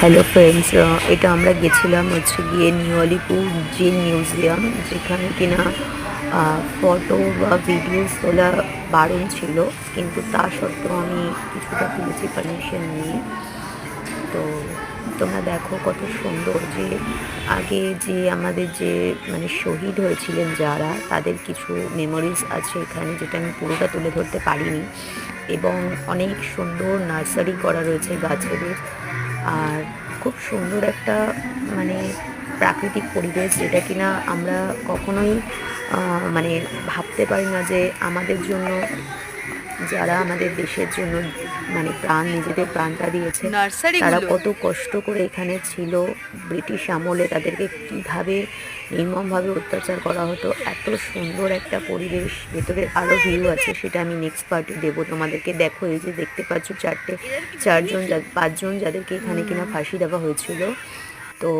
Hello friends, এটা আমরা গেছিলাম হচ্ছে গিয়ে নিউ আলিপুর জিন মিউজিয়াম, যেখানে কিনা ফটো বা ভিডিওস তোলা বারণ ছিল, কিন্তু তা সত্ত্বেও আমি কিছুটা তুলেছি পারমিশন নিয়ে। তো তোমরা দেখো কত সুন্দর, যে আগে যে আমাদের যে মানে শহীদ হয়েছিলেন যারা, তাদের কিছু মেমোরিজ আছে এখানে, যেটা আমি পুরোটা তুলে ধরতে পারিনি। এবং অনেক সুন্দর নার্সারি করা রয়েছে গাছেদের। আর খুব সুন্দর একটা মানে প্রাকৃতিক পরিবেশ, যেটা কিনা আমরা কখনোই মানে ভাবতে পারি না যে আমাদের জন্য, যারা আমাদের দেশের জন্য মানে নিজেদের প্রাণটা দিয়েছে, তারা নার্সারিগুলো। কত কষ্ট করে এখানে ছিল। ব্রিটিশ আমলে তাদেরকে কীভাবে নির্মমভাবে অত্যাচার করা হতো। এত সুন্দর একটা পরিবেশ, ভেতরে আরও ভিউ আছে, সেটা আমি নেক্সট পার্টে দেবো তোমাদেরকে। দেখো, এই যে দেখতে পাচ্ছ চারজন পাঁচজন যাদেরকে এখানে কিনা ফাঁসি দেওয়া হয়েছিল,